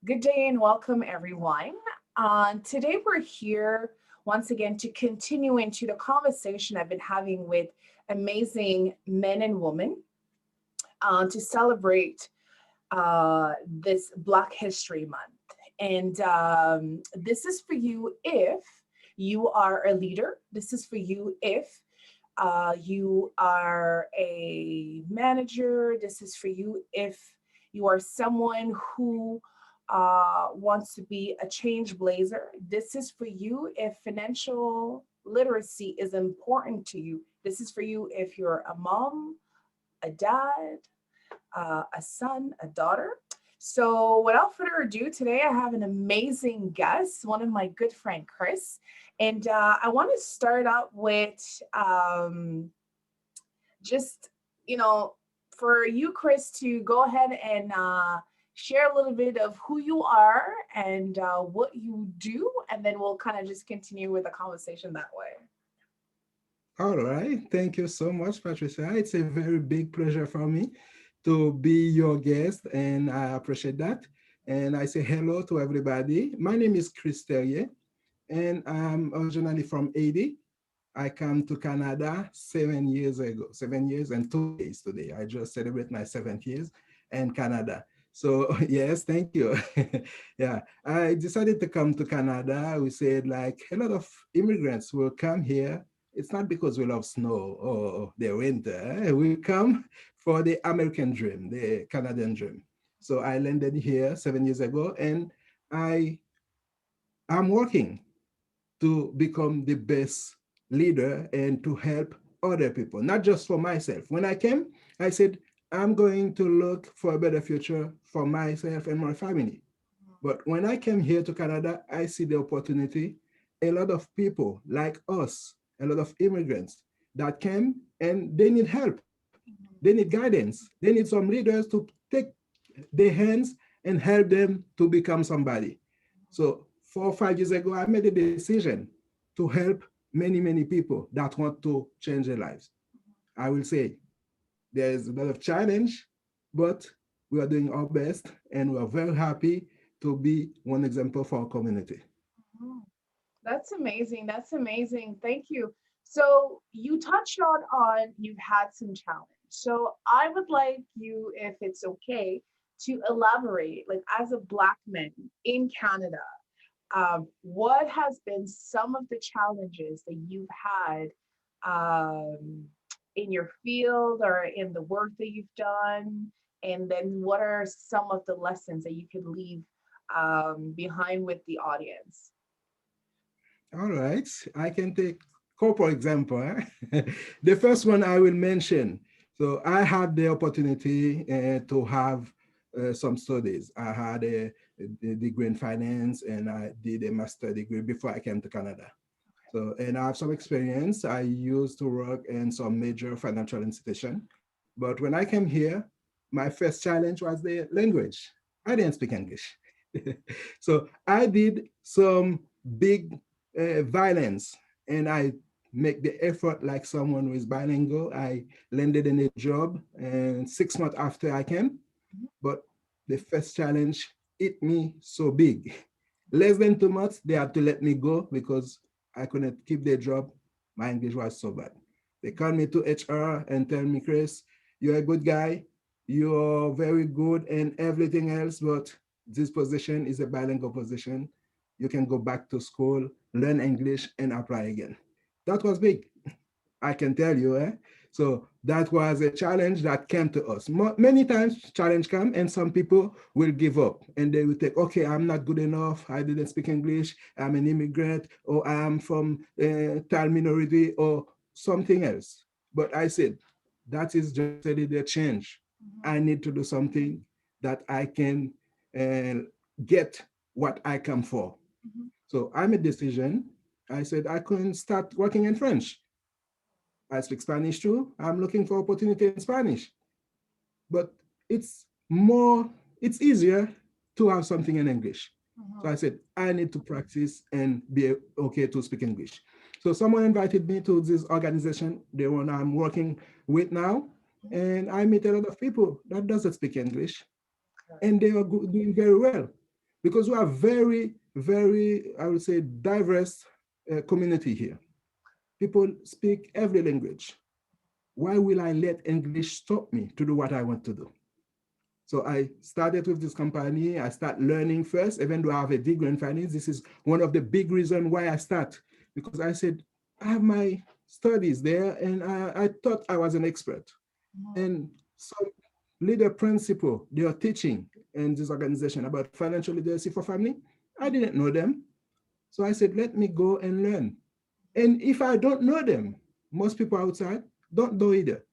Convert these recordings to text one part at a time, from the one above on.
Good day and welcome, everyone. Today, we're here once again to continue into the conversation I've been having with amazing men and women to celebrate this Black History Month. And this is for you if you are a leader. This is for you if you are a manager. This is for you if you are someone who wants to be a change blazer. This is for you if financial literacy is important to you. This is for you if you're a mom, a dad, a son, a daughter. So, without further ado, today I have an amazing guest, one of my good friend Chris, and I want to start out with just you know for you, Chris, to go ahead and share a little bit of who you are and what you do, and then we'll kind of just continue with the conversation that way. All right. Thank you so much, Patricia. It's a very big pleasure for me to be your guest, and I appreciate that. And I say hello to everybody. My name is Chris Terrier, and I'm originally from Haiti. I came to Canada 7 years ago, 7 years and 2 days today. I just celebrate my 7th years in Canada. So yes, thank you. Yeah, I decided to come to Canada. We said like a lot of immigrants will come here. It's not because we love snow or the winter. We come for the American dream, the Canadian dream. So I landed here 7 years ago, and I am working to become the best leader and to help other people, not just for myself. When I came, I said, I'm going to look for a better future for myself and my family. But when I came here to Canada, I see the opportunity. A lot of people like us, a lot of immigrants that came and they need help. They need guidance. They need some leaders to take their hands and help them to become somebody. So 4 or 5 years ago, I made a decision to help many, many people that want to change their lives. I will say there's a lot of challenge, but we are doing our best and we are very happy to be one example for our community. Mhm. That's amazing. That's amazing. Thank you. So you touched on you've had some challenge. So I would like you, if it's okay, to elaborate, like as a Black man in Canada, what has been some of the challenges that you've had um, in your field or in the work that you've done? And then what are some of the lessons that you could leave behind with the audience? All right, I can take couple example. The first one I will mention. So I had the opportunity to have some studies. I had a degree in finance and I did a master degree before I came to Canada. So, and I have some experience. I used to work in some major financial institution. But when I came here, my first challenge was the language. I didn't speak English. So I did some big violence and I make the effort like someone who is bilingual. I landed in a job and 6 months after I came, but the first challenge hit me so big. Less than 2 months, they had to let me go because I couldn't keep the job. My English was so bad. They called me to HR and tell me, Chris, you're a good guy. You're very good and everything else, but this position is a bilingual position. You can go back to school, learn English, and apply again. That was big. I can tell you. So that was a challenge that came to us. Many times challenge come and some people will give up and they will think, okay, I'm not good enough. I didn't speak English. I'm an immigrant or I'm from a child minority or something else. But I said, that is just a little change. I need to do something that I can uh, get what I come for. Mhm. So I made a decision. I said I couldn't start working in French. I speak Spanish too. I'm looking for opportunity in Spanish. But it's more, it's easier to have something in English. So I Mhm. said, I need to practice and be okay to speak English. So someone invited me to this organization, the one I'm working with now, Mhm. and I meet a lot of people that doesn't speak English, Okay. and they are doing very well. because we are very, very, I would say, diverse community here. People speak every language. Why will I let English stop me to do what I want to do? So I started with this company. I start learning first, even though I have a degree in finance. This is one of the big reasons why I start, because I said, I have my studies there and I thought I was an expert. And some leader principle they are teaching in this organization about financial literacy for family, I didn't know them. So I said, let me go and learn. And if I don't know them, most people outside don't know either.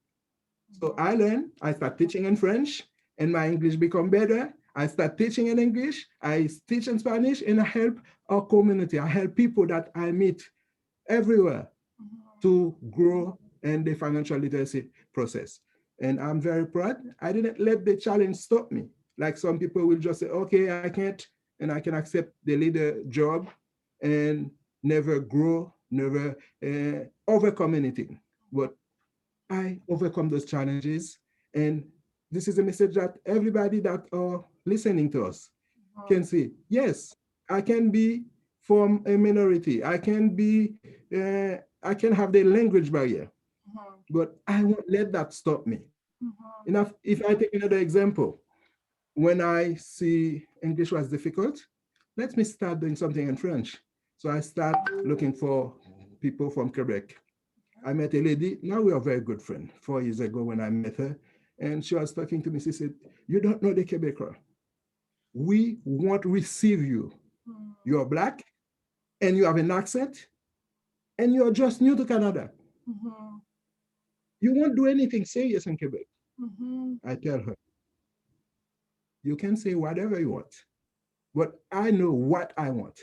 So I learned, I start teaching in French and my English become better. I start teaching in English, I teach in Spanish, and I help our community. I help people that I meet everywhere to grow in the financial literacy process. And I'm very proud. I didn't let the challenge stop me. Like some people will just say, okay, I can't, and I can accept the leader job and never grow, never overcome anything. But I overcome those challenges. And this is a message that everybody that are listening to us can see. Yes, I can be from a minority. I can have the language barrier, but I won't let that stop me. Enough. If I take another example, when I see English was difficult, let me start doing something in French. So I start looking for people from Quebec. I met a lady, now we are very good friends, 4 years ago when I met her, and she was talking to me, she said, you don't know the Quebecois. We won't receive you. You're Black, and you have an accent, and you're just new to Canada. You won't do anything serious in Quebec. I tell her, you can say whatever you want, but I know what I want.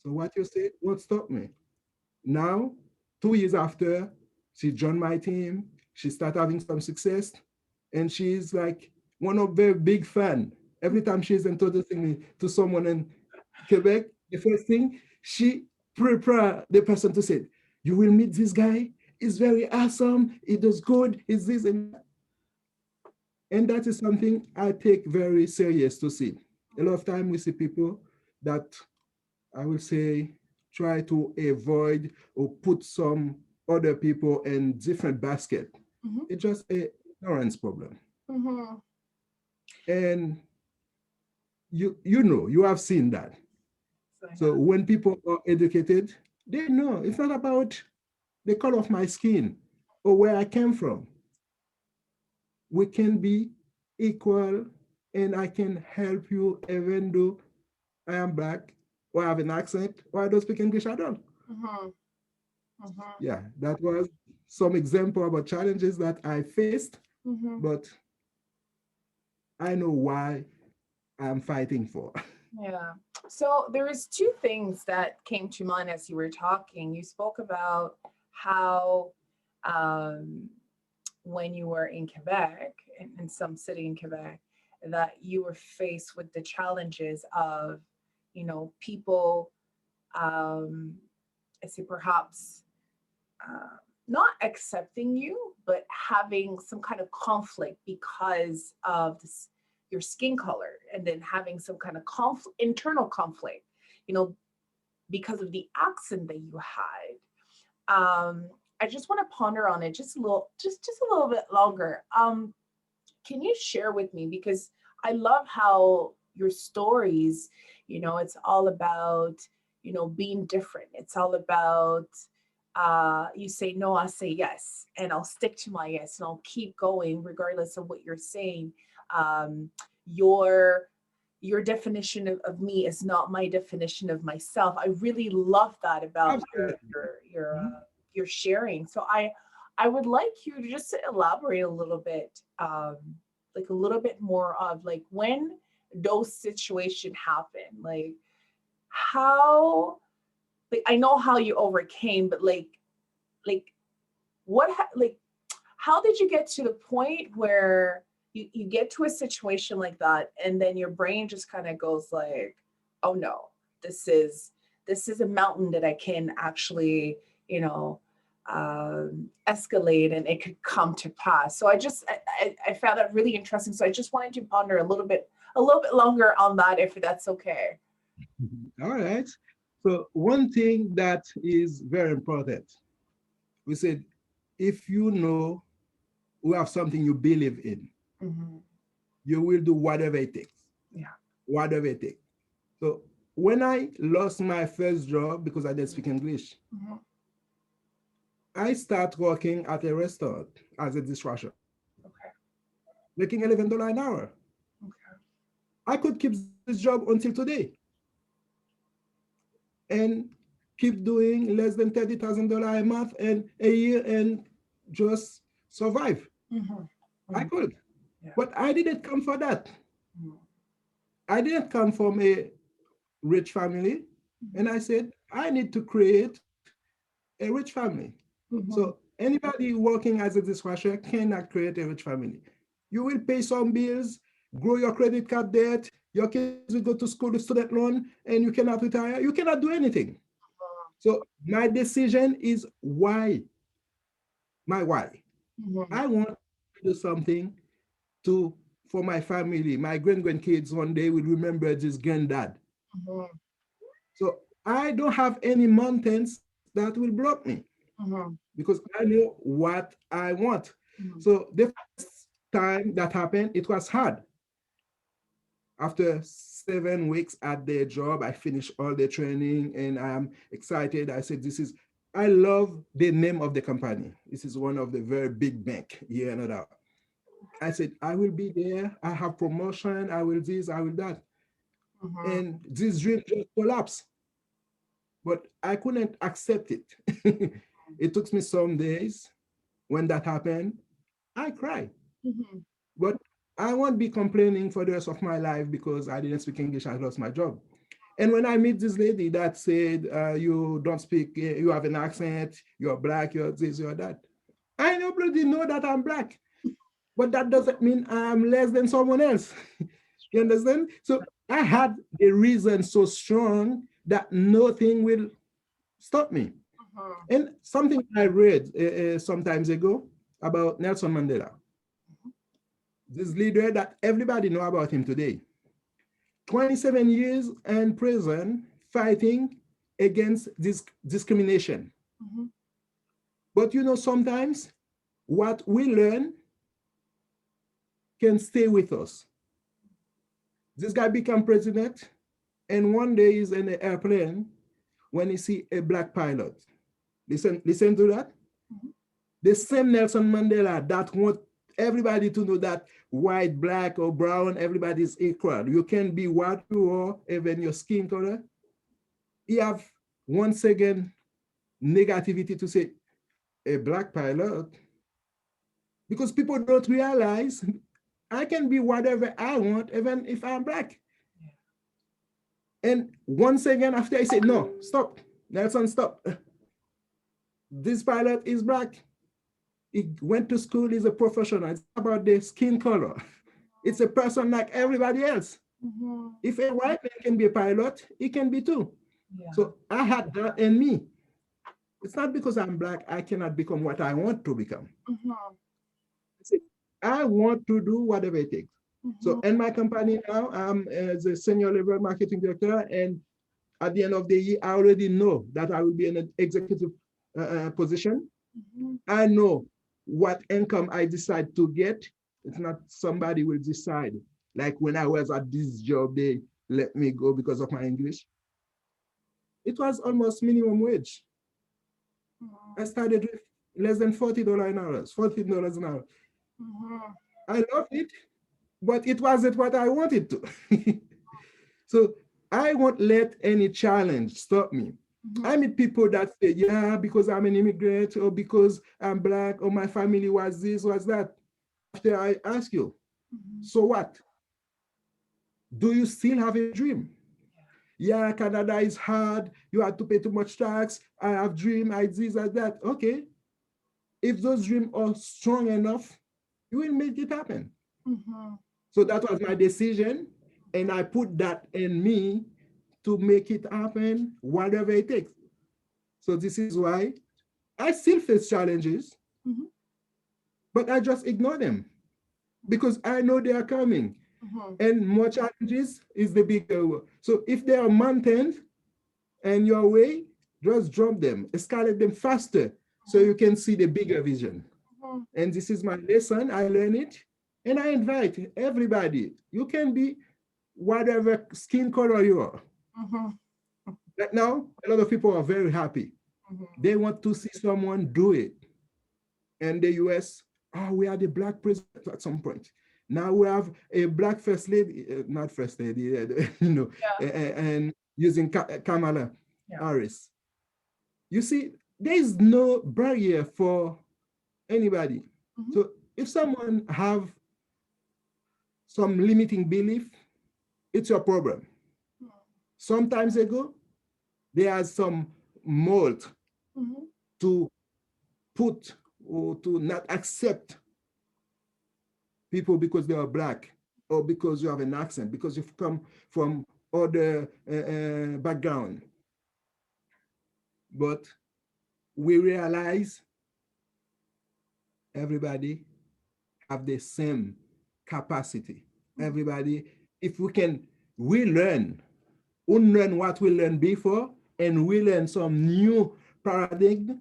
So what you say won't stop me. Now, 2 years after, she joined my team. She started having some success, and she's like one of the big fan. Every time she's introducing me to someone in Quebec, the first thing she prepare the person to say, "You will meet this guy. He's very awesome. He does good. He's this and that." And that is something I take very serious to see. A lot of time we see people that I will say try to avoid or put some other people in different basket. It's just a ignorance problem. And you know, you have seen that. So when people are educated, they know it's not about the color of my skin or where I came from. We can be equal and I can help you even though I am Black or I have an accent or I don't speak English at all. Yeah, that was some example about challenges that I faced, but I know why I'm fighting for. Yeah. So there was two things that came to mind as you were talking. You spoke about how um, when you were in Quebec, in some city in Quebec, that you were faced with the challenges of, people, um, I say perhaps uh, not accepting you, but having some kind of conflict because of this, your skin color, and then having some kind of internal conflict, you know, because of the accent that you had. I just want to ponder on it just a little, just a little bit longer. Can you share with me, because I love how your stories, it's all about, being different. It's all about you say no, I say yes, and I'll stick to my yes, and I'll keep going regardless of what you're saying. Um, your your definition of me is not my definition of myself. I really love that about Absolutely. your sharing. So I would like you to just elaborate a little bit, like a little bit more of like when those situations happen, like how, like I know how you overcame, but like like how did you get to the point where you get to a situation like that and then your brain just kind of goes like, oh no, this is a mountain that I can actually, you know, escalate and it could come to pass. So I found that really interesting. So I just wanted to ponder a little bit longer on that, if that's okay. All right. So one thing that is very important, we said, if you know you have something you believe in, you will do whatever it takes. Yeah. Whatever it takes. So when I lost my first job because I didn't speak English, I start working at a restaurant as a dishwasher, Okay. making $11 an hour. Okay. I could keep this job until today and keep doing less than $30,000 a month and a year and just survive. I could, Yeah. but I didn't come for that. Mhm. I didn't come from a rich family, and I said, I need to create a rich family. So anybody working as a dishwasher cannot create a rich family. You will pay some bills, grow your credit card debt, your kids will go to school with student loan, and you cannot retire. You cannot do anything. So my decision is why, my why. I want to do something to for my family. My grandkids one day will remember this granddad. So I don't have any mountains that will block me because I know what I want. So the first time that happened, it was hard. After 7 weeks at their job, I finished all the training and I'm excited. I said, I love the name of the company. This is one of the very big bank here and that. I said, I will be there. I have promotion. I will this, I will that. And this dream just collapsed. But I couldn't accept it. It took me some days. When that happened, I cried. But I won't be complaining for the rest of my life because I didn't speak English. I lost my job. And when I meet this lady that said, you don't speak, you have an accent, you're black, you're this, you're that. I nobody know that I'm black, but that doesn't mean I'm less than someone else. You understand? So I had a reason so strong that nothing will stop me. And something I read sometimes ago about Nelson Mandela, this leader that everybody know about him today. 27 years in prison fighting against this discrimination. But you know, sometimes what we learn can stay with us. This guy became president, and one day he's in an airplane when he see a black pilot. Listen to that. The same Nelson Mandela that want everybody to know that white, black, or brown, everybody is equal. You can be what you are, even your skin color. You have once again negativity to say a black pilot, because people don't realize I can be whatever I want, even if I'm black. And once again, after I say, no, stop, Nelson, stop. This pilot is black. He went to school, he's a professional. It's about the skin color. It's a person like everybody else. If a white man can be a pilot, he can be too. Yeah. So I had that in me. It's not because I'm black, I cannot become what I want to become. I want to do whatever it takes. So in my company now, I'm as a senior level marketing director, and at the end of the year, I already know that I will be in an executive position. I know what income I decide to get. It's not somebody will decide. Like when I was at this job, they let me go because of my English. It was almost minimum wage. I started with less than $40 an hour, $14 an hour. I love it, but it wasn't what I wanted to. So I won't let any challenge stop me. I meet people that say, yeah, because I'm an immigrant, or because I'm black, or my family was this, was that. After I ask you, so what? Do you still have a dream? Yeah, Canada is hard. You have to pay too much tax. I have dream, I this, I that. Okay. If those dreams are strong enough, you will make it happen. So that was my decision. And I put that in me to make it happen, whatever it takes. So this is why I still face challenges, Mm-hmm. but I just ignore them because I know they are coming. Mm-hmm. And more challenges is the bigger one. So if there are mountains and your way, just jump them, escalate them faster so you can see the bigger vision. Mm-hmm. And this is my lesson. I learn it. And I invite everybody. You can be whatever skin color you are. Mm-hmm. Right now, a lot of people are very happy. Mm-hmm. They want to see someone do it. And the US, oh, we had a black president at some point. Now we have a black first lady, not first lady, Yeah. and using Kamala Yeah. Harris. You see, there is no barrier for anybody. Mm-hmm. So if someone have some limiting belief, it's your problem. Sometimes ago, there are some mold Mm-hmm. to put or to not accept people because they are black or because you have an accent, because you've come from other background. But we realize everybody have the same capacity. Everybody, if we can, we learn, unlearn what we learned before, and we learn some new paradigm,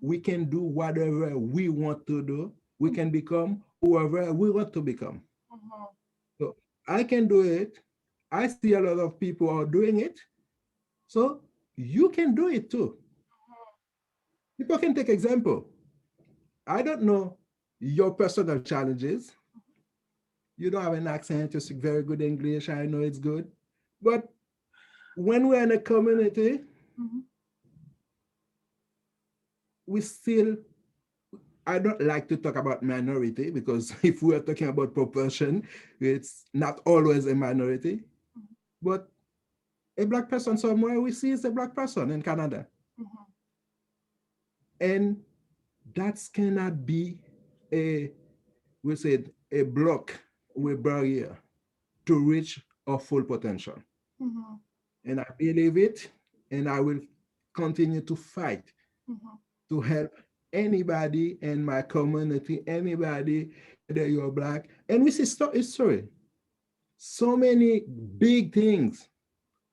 we can do whatever we want to do. We can become whoever we want to become. Mm-hmm. So I can do it. I see a lot of people are doing it. So you can do it too. People can take example. I don't know your personal challenges. You don't have an accent, you speak very good English. I know it's good. But when we're in a community, Mm-hmm. we still, I don't like to talk about minority because if we are talking about proportion, it's not always a minority. But a black person somewhere we see is a black person in Canada. Mm-hmm. And that cannot be a, we said, a block with barrier to reach our full potential. Mm-hmm. And I believe it, and I will continue to fight Mm-hmm. to help anybody in my community, anybody, whether you're black. And we see history. So many big things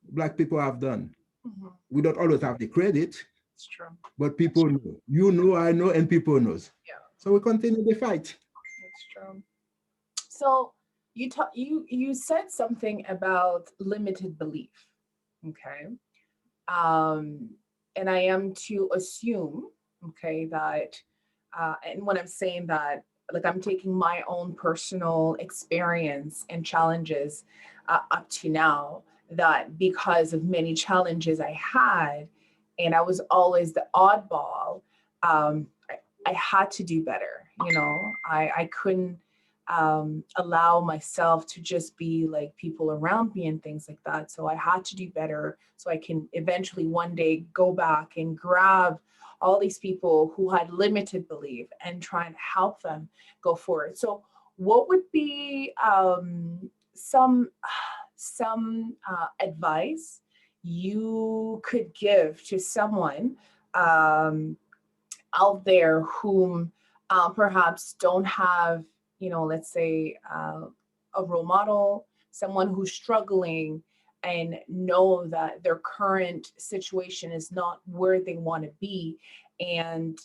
black people have done. Mm-hmm. We don't always have the credit, It's true. but people know. You know, I know, and people knows. Yeah, So we continue the fight. it's true. So you said something about limited belief. Okay. Um, and I am to assume, okay, that and when I'm saying that, like I'm taking my own personal experience and challenges up to now, that because of many challenges I had, and I was always the oddball, I had to do better. I couldn't allow myself to just be like people around me and things like that. So I had to do better so I can eventually one day go back and grab all these people who had limited belief and try and help them go forward. So what would be some advice you could give to someone out there whom perhaps don't have, let's say a role model, someone who's struggling and know that their current situation is not where they want to be. And,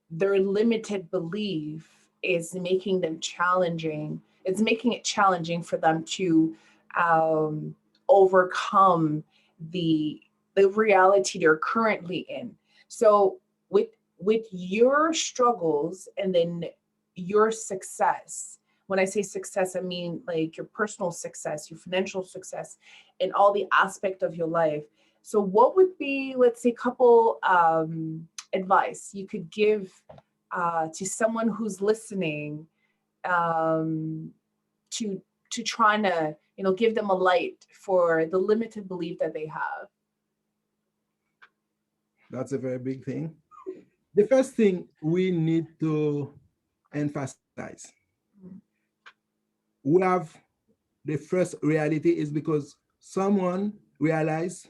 their limited belief is making them challenging. It's making it challenging for them to um, overcome the the reality they're currently in. So with your struggles and then your success, when I say success, I mean like your personal success, your financial success, and all the aspect of your life. So what would be, let's say, a couple advice you could give to someone who's listening, um, to trying to give them a light for the limited belief that they have? That's a very big thing. The first thing we need to emphasize, we have the first reality is because someone realized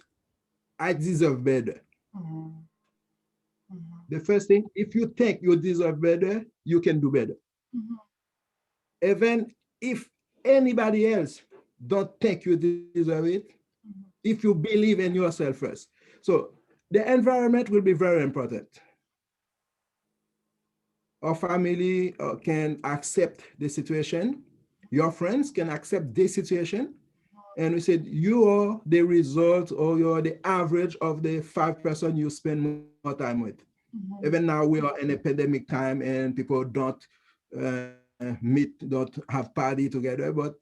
I deserve better. Mhm. Mhm. The first thing, if you think you deserve better, you can do better. Mhm. Even if anybody else don't think you deserve it, Mhm. if you believe in yourself first. So the environment will be very important. Our family can accept the situation. Your friends can accept this situation. And we said, you are the result or you're the average of the 5 person you spend more time with. Even Mhm. now we are in a pandemic time and people don't meet, don't have party together, but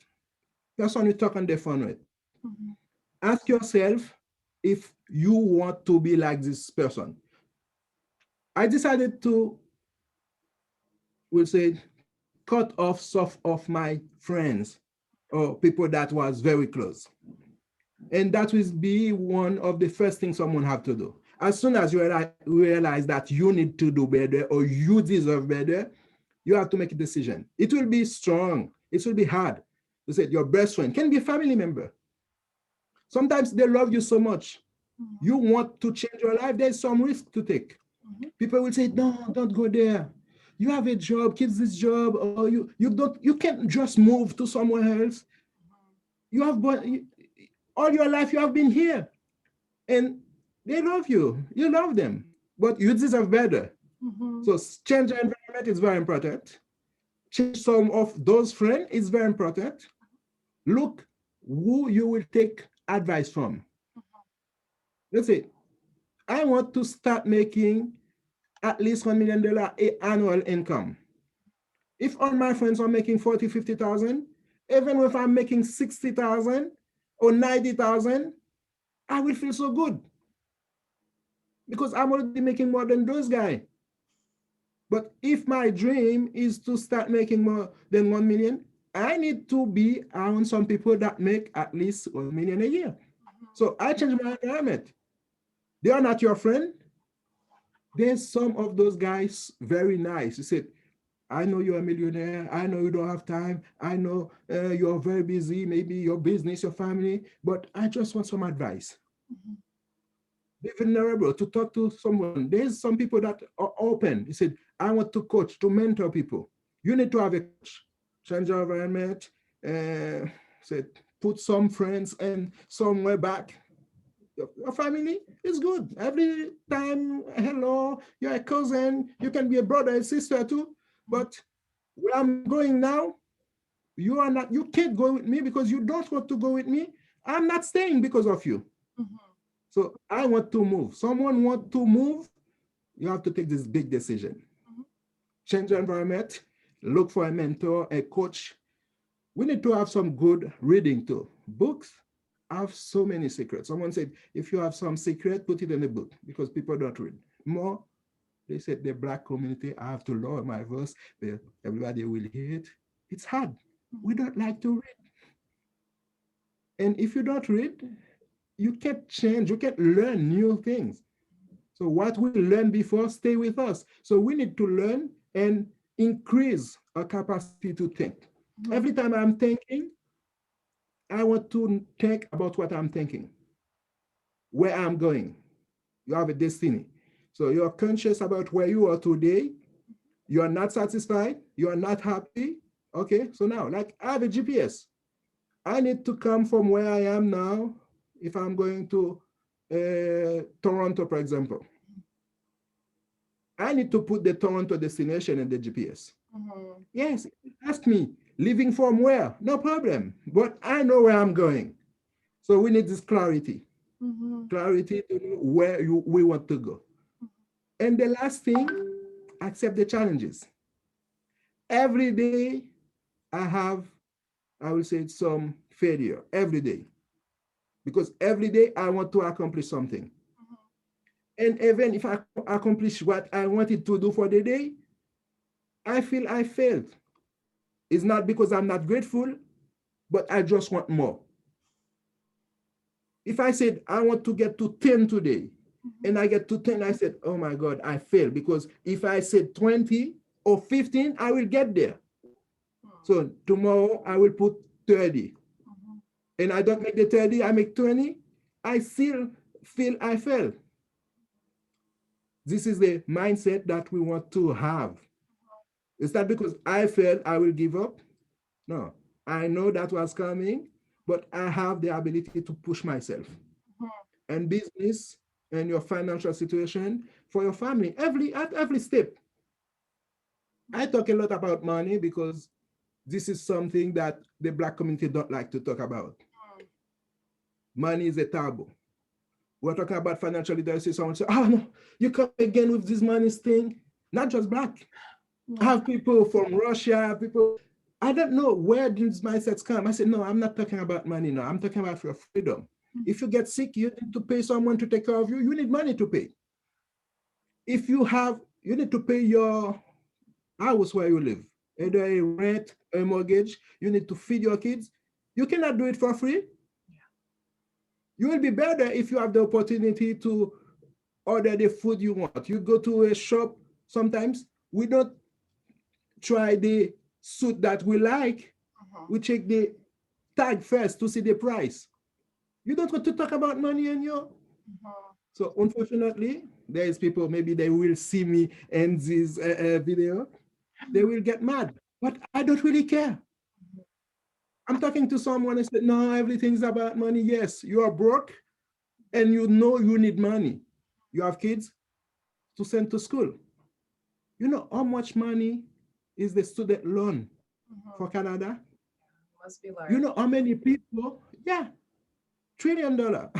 person you talk on the phone with. Mhm. Ask yourself if you want to be like this person. I decided to, we'll say, cut off some of my friends or people that was very close. And that will be one of the first things someone have to do. As soon as you realize that you need to do better or you deserve better, you have to make a decision. It will be strong. It will be hard. You said your best friend can be a family member. Sometimes they love you so much. You Mhm. want to change your life, there's some risk to take. Mhm. People will say, no, don't go there. You have a job, keep this job, or you can't just move to somewhere else. You have all your life you have been here. And they love you. You love them. But you deserve better. Mhm. So change the environment is very important. Change some of those friends is very important. Look who you will take advice from. Let's say, I want to start making at least $1 million annual income. If all my friends are making 40, 50,000, even if I'm making 60,000 or 90,000, I will feel so good because I'm already making more than those guys. But if my dream is to start making more than 1 million, I need to be around some people that make at least 1 million a year. So I change my environment. They are not your friend. There's some of those guys very nice. You said, I know you're a millionaire. I know you don't have time. I know you're very busy, maybe your business, your family, but I just want some advice. Mhm. Be vulnerable to talk to someone. There's some people that are open. He said, I want to coach, to mentor people. You need to have a coach. Change your environment. Said, put some friends and somewhere back. Your family is good. Every time, hello, you're a cousin. You can be a brother and sister too. But where I'm going now, you are not. You can't go with me because you don't want to go with me. I'm not staying because of you. Mhm. So I want to move. Someone want to move, you have to take this big decision. Mhm. Change the environment, look for a mentor, a coach. We need to have some good reading too. Books have so many secrets. Someone said, if you have some secret, put it in a book because people don't read. More, they said the Black community, I have to lower my voice, everybody will hear it. It's hard. We don't like to read. And if you don't read, you can't change, you can't learn new things. So what we learned before stay with us. So we need to learn and increase our capacity to think. Mhm. Every time I'm thinking, I want to think about what I'm thinking, where I'm going. You have a destiny. So you're conscious about where you are today. You are not satisfied. You are not happy. Okay, so now, like I have a GPS. I need to come from where I am now. If I'm going to Toronto, for example, I need to put the Toronto destination in the GPS. Mhm. Yes, ask me, leaving from where? No problem. But I know where I'm going. So we need this clarity, Mhm. clarity to know where we want to go. And the last thing, accept the challenges. Every day I have, I will say, some failure every day because every day I want to accomplish something. And even if I accomplish what I wanted to do for the day, I feel I failed. It's not because I'm not grateful, but I just want more. If I said I want to get to 10 today and I get to 10, I said, oh my God, I failed because if I said 20 or 15, I will get there. So tomorrow I will put 30 Mhm. and I don't make the 30, I make 20. I still feel I failed. This is the mindset that we want to have. It's not because I failed, I will give up. No, I know that was coming, but I have the ability to push myself. And business and your financial situation for your family, at every step. I talk a lot about money because this is something that the Black community don't like to talk about. Money is a taboo. We're talking about financial literacy. Someone say, "Oh no, you come again with this money thing." Not just Black. I have people from Russia, people. I don't know where these mindsets come. I said, no, I'm not talking about money now. I'm talking about your freedom. If you get sick, you need to pay someone to take care of you. You need money to pay. If you need to pay your house where you live, either a rent, a mortgage. You need to feed your kids. You cannot do it for free. You will be better if you have the opportunity to order the food you want. You go to a shop, sometimes we don't try the suit that we like. We check the tag first to see the price. You don't want to talk about money in your. So unfortunately, there is people, maybe they will see me in this video, they will get mad, but I don't really care. I'm talking to someone and said, no, everything's about money. Yes, you are broke and you know you need money. You have kids to send to school. You know how much money is the student loan for Canada? Must be large. You know how many people? Yeah, $1 trillion.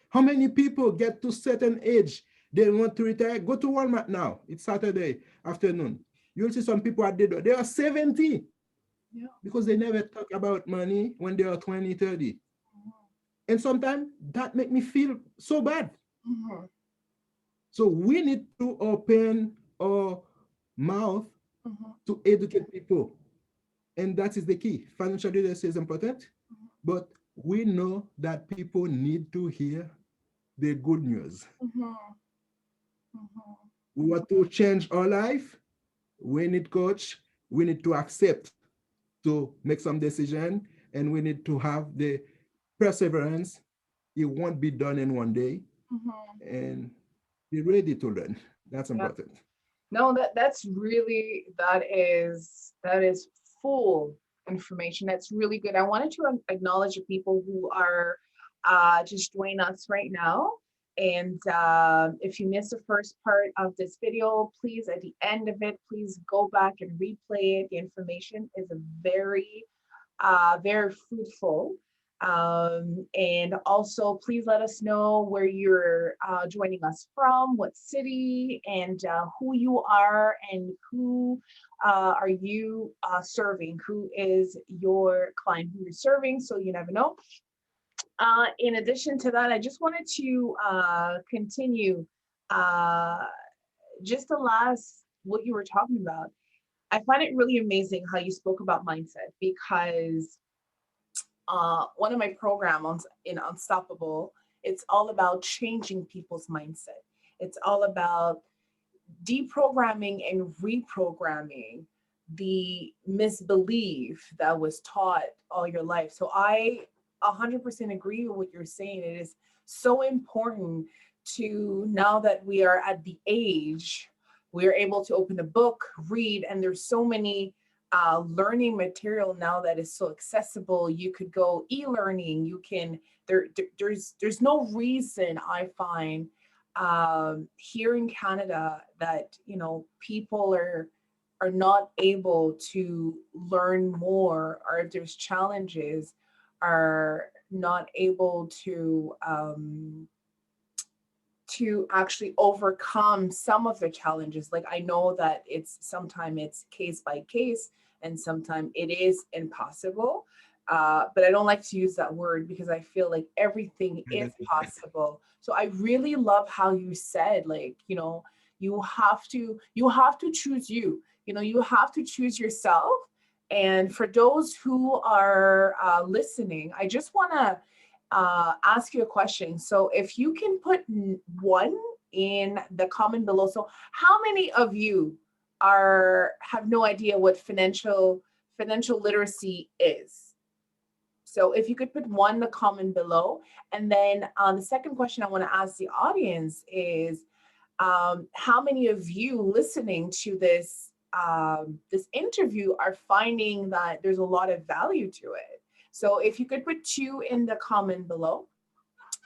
How many people get to certain age, they want to retire? Go to Walmart now. It's Saturday afternoon. You'll see some people at the door. They are 70 because they never talk about money when they are 20, 30. And sometimes that make me feel so bad. So we need to open our mouth to educate people. And that is the key. Financial literacy is important, but we know that people need to hear the good news. We want to change our life. We need coach. We need to accept to make some decision, and we need to have the perseverance. It won't be done in one day, and be ready to learn. That's important. No, that's really, that is full information. That's really good. I wanted to acknowledge the people who are just joining us right now. And if you missed the first part of this video, please, at the end of it, please go back and replay it. The information is very, very fruitful. And also, please let us know where you're joining us from, what city, and who you are, and who are you serving, who is your client who you're serving, so you never know. In addition to that, I just wanted to continue just the last, what you were talking about. I find it really amazing how you spoke about mindset, because one of my programs in Unstoppable, it's all about changing people's mindset. It's all about deprogramming and reprogramming the misbelief that was taught all your life. So I 100% agree with what you're saying. It is so important to, now that we are at the age, we are able to open a book, read, and there's so many learning material now that is so accessible. You could go e-learning. You can, there's no reason, I find, here in Canada, that people are not able to learn more, or if there's challenges, are not able to actually overcome some of the challenges. Like, I know that sometimes it's case by case, and sometimes it is impossible. But I don't like to use that word, because I feel like everything is possible. So I really love how you said, like, you have to choose you. You have to choose yourself. And for those who are listening, I just want to ask you a question. So if you can put one in the comment below. So how many of you have no idea what financial literacy is? So if you could put one in the comment below. And then the second question I want to ask the audience is, how many of you listening to this this interview are finding that there's a lot of value to it? So if you could put 2 in the comment below.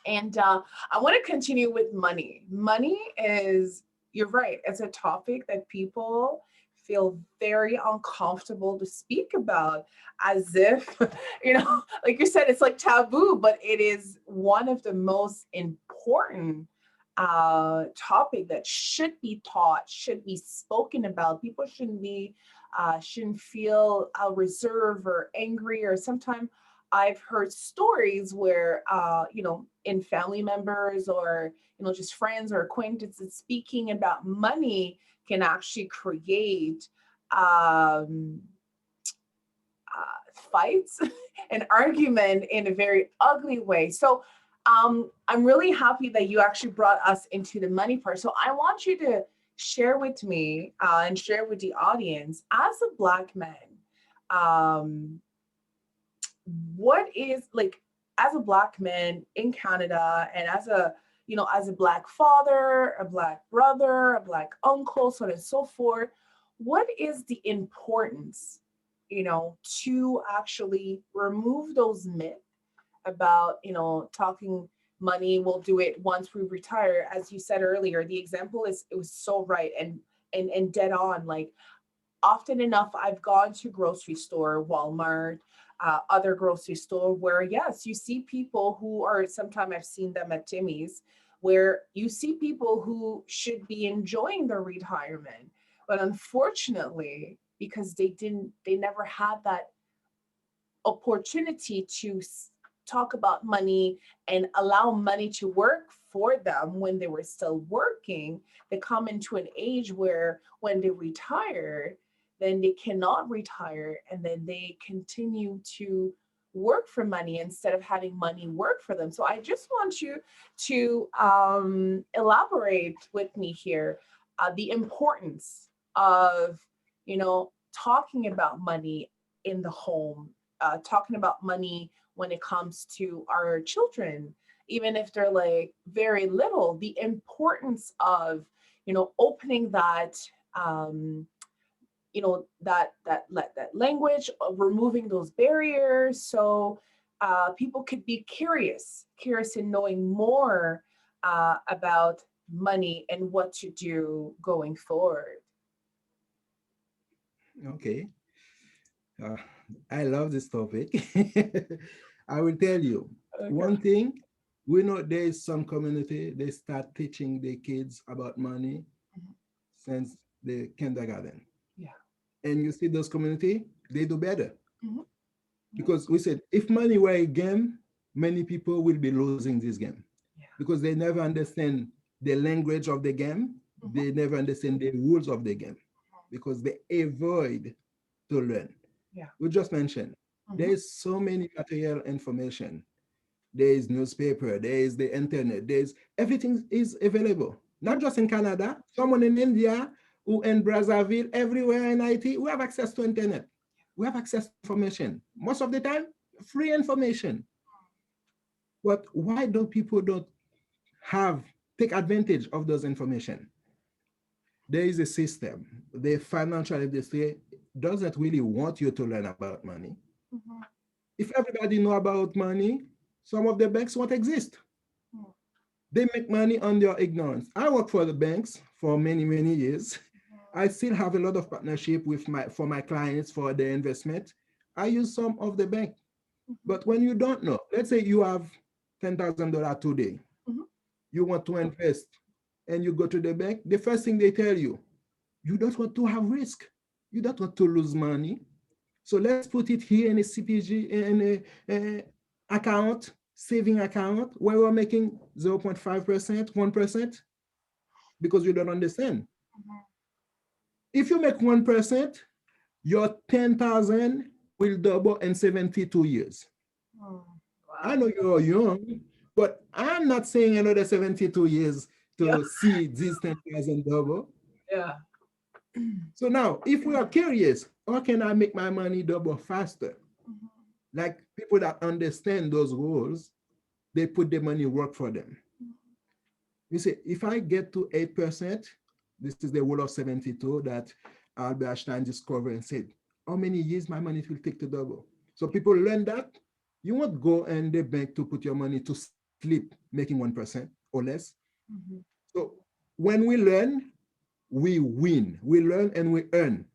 And I want to continue with money. Money is, you're right, it's a topic that people feel very uncomfortable to speak about, as if, like you said, it's like taboo, but it is one of the most important topic that should be taught, should be spoken about. People shouldn't feel reserved or angry, or sometimes I've heard stories where, in family members or, just friends or acquaintances speaking about money can actually create um, fights and argument in a very ugly way. So I'm really happy that you actually brought us into the money part. So I want you to share with me and share with the audience, as a Black man, um, what is like, as a Black man in Canada, and as a Black father, a Black brother, a Black uncle, so on and so forth, what is the importance, to actually remove those myths about, talking money, we'll do it once we retire? As you said earlier, the example it was so right, and dead on. Like, often enough, I've gone to grocery store, Walmart, other grocery store, where yes, you see people who are, sometimes I've seen them at Timmy's, where you see people who should be enjoying their retirement, but unfortunately, because they never had that opportunity to talk about money and allow money to work for them when they were still working, they come into an age where when they retire, then they cannot retire, and then they continue to work for money instead of having money work for them. So I just want you to elaborate with me here, the importance of, talking about money in the home, talking about money when it comes to our children, even if they're like very little, the importance of, opening that, that language, of removing those barriers, so people could be curious in knowing more about money and what to do going forward. Okay. Uh, I love this topic. I will tell you Okay. one thing. We know there is some community, they start teaching the kids about money Mhm. since the kindergarten. Yeah. And you see those community, they do better. Mhm. Yeah. Because we said, if money were a game, many people will be losing this game Yeah. because they never understand the language of the game. Mhm. They never understand the rules of the game because they avoid to learn. Yeah. We just mentioned, there Mhm. is so many material information. There is newspaper, there is the internet, there's everything is available. Not just in Canada, someone in India who in Brazzaville, everywhere in IT, we have access to internet. We have access to information. Most of the time, free information. But why do people don't have take advantage of those information? There is a system. The financial industry doesn't really want you to learn about money. Mhm. If everybody know about money, some of the banks won't exist. Mhm. They make money on your ignorance. I work for the banks for many, many years. I still have a lot of partnership with my clients for their investment. I use some of the bank. Mhm. But when you don't know, let's say you have $10,000 today, Mhm. you want to invest, and you go to the bank, the first thing they tell you, you don't want to have risk. You don't want to lose money. So let's put it here in a CPG, in a account, saving account, where we're making 0.5%, 1%, because you don't understand. Mhm. If you make 1%, your 10,000 will double in 72 years. Mm. I Wow. know you're young, but I'm not saying another 72 years Yeah. to see this 10,000 double. Yeah. So now, if we are curious, how can I make my money double faster? Mhm. Like people that understand those rules, they put the money work for them. You see, if I get to 8%, this is the rule of 72 that Albert Einstein discovered and said, how many years my money will take to double? So people learn that. You won't go in the bank to put your money to sleep making 1% or less. Mhm. So when we learn, we win. We learn and we earn.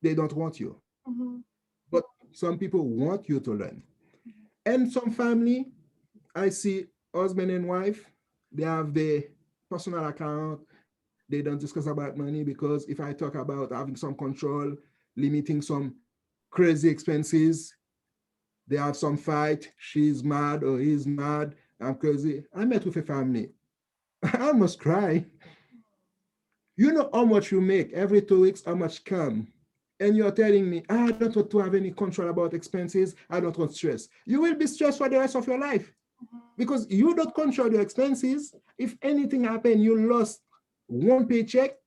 They don't want you. Mhm. But some people want you to learn. And some family, I see husband and wife, they have the personal account. They don't discuss about money because if I talk about having some control, limiting some crazy expenses, they have some fight. She's mad or he's mad. I'm crazy. I met with a family. I almost cry. You know how much you make every 2 weeks, how much come. And you're telling me, I don't want to have any control about expenses. I don't want stress. You will be stressed for the rest of your life because you don't control your expenses. If anything happened, you lost one paycheck,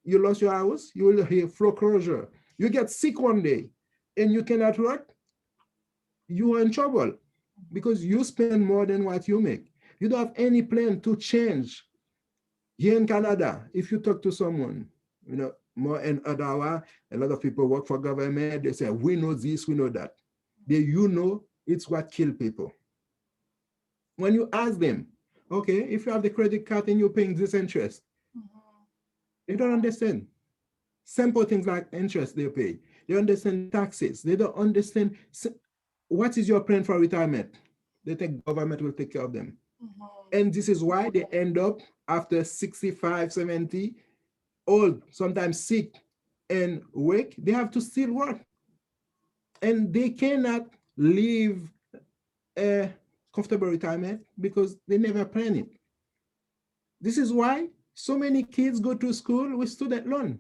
you lost your house, you will hear foreclosure. You get sick one day and you cannot work, you are in trouble because you spend more than what you make. You don't have any plan to change. Here in Canada, if you talk to someone, more in Ottawa, a lot of people work for government, they say, we know this, we know that. It's what kill people. When you ask them, okay, if you have the credit card and you're paying this interest, they don't understand. Simple things like interest they pay. They understand taxes. They don't understand what is your plan for retirement. They think government will take care of them. And this is why they end up after 65, 70, old, sometimes sick and weak, they have to still work. And they cannot live a comfortable retirement because they never plan it. This is why so many kids go to school with student loan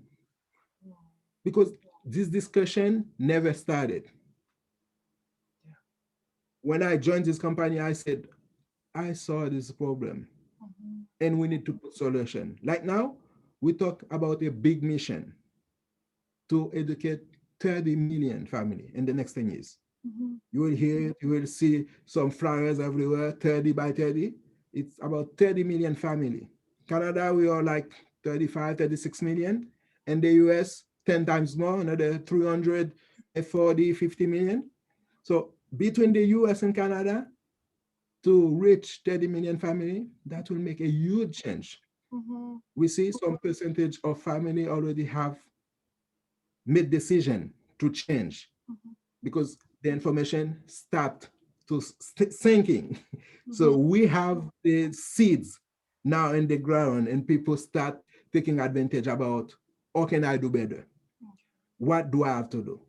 because this discussion never started. When I joined this company, I said, I saw this problem and we need to put solution. Like now, we talk about a big mission to educate 30 million family in the next 10 years. You will hear it, you will see some flyers everywhere, 30 by 30. It's about 30 million family. Canada, we are like 35, 36 million. And the US, 10 times more, another 340, 50 million. So between the US and Canada, to reach 30 million family, that will make a huge change. We see some percentage of family already have made decision to change because the information start to sinking. So we have the seeds now in the ground and people start taking advantage about, how can I do better? What do I have to do?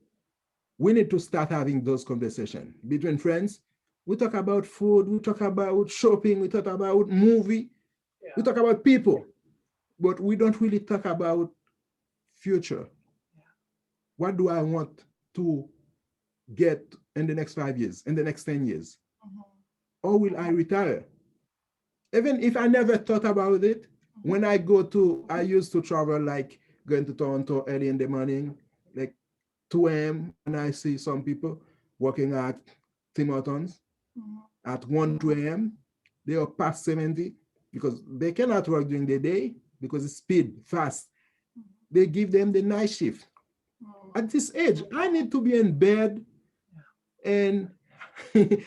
We need to start having those conversations between friends. We talk about food, we talk about shopping, we talk about movie, we talk about people, but we don't really talk about future. What do I want to get in the next 5 years, in the next 10 years? Or will I retire? Even if I never thought about it, when I used to travel like going to Toronto early in the morning, like 2 a.m. when I see some people working at Tim Hortons at 1, 2 a.m., they are past 70 because they cannot work during the day because it's speed, fast. They give them the night shift. At this age, I need to be in bed and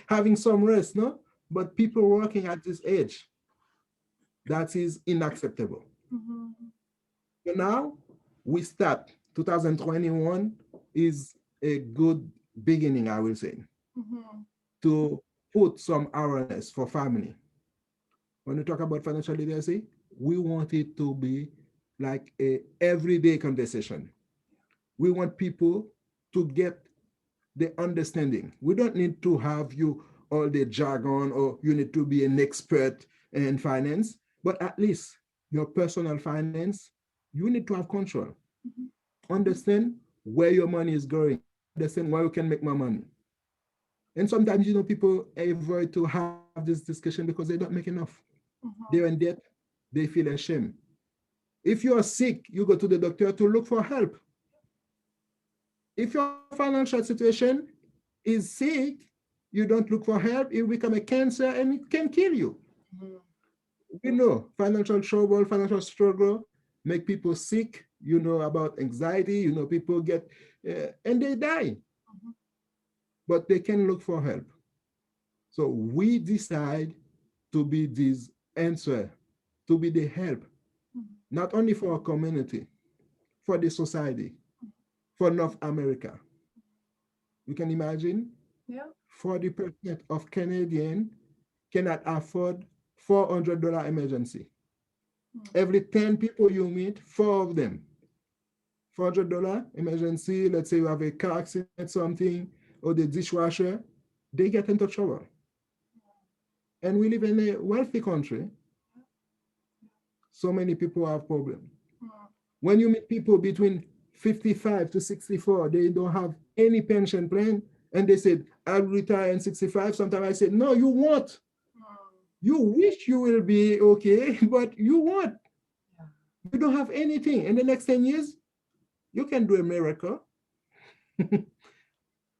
having some rest, no? But people working at this age, that is unacceptable. So now we start 2021 is a good beginning, I will say, to put some awareness for family. When we talk about financial literacy, we want it to be like a everyday conversation. We want people to get the understanding. We don't need to have you all the jargon or you need to be an expert in finance, but at least your personal finance, you need to have control. Understand where your money is going, understand where you can make more money. And sometimes, people avoid to have this discussion because they don't make enough. They're in debt, they feel ashamed. If you are sick, you go to the doctor to look for help. If your financial situation is sick, you don't look for help, it will become a cancer and it can kill you. we know financial trouble, financial struggle make people sick. You know about anxiety. You know people get and they die, Mhm. but they can look for help. So we decide to be this answer, to be the help, Mhm. not only for our community, for the society, for North America. You can imagine Yeah. 40% of Canadian cannot afford $400 emergency. Mhm. Every 10 people you meet, four of them, $400 emergency. Let's say you have a car accident, something, or the dishwasher, they get into trouble. And we live in a wealthy country. So many people have problems. Mhm. When you meet people between 55 to 64, they don't have any pension plan, and they said, I'll retire in 65. Sometimes I said, no, you won't. Mhm. You wish you will be okay, but you won't. Yeah. You don't have anything. In the next 10 years, you can do a miracle.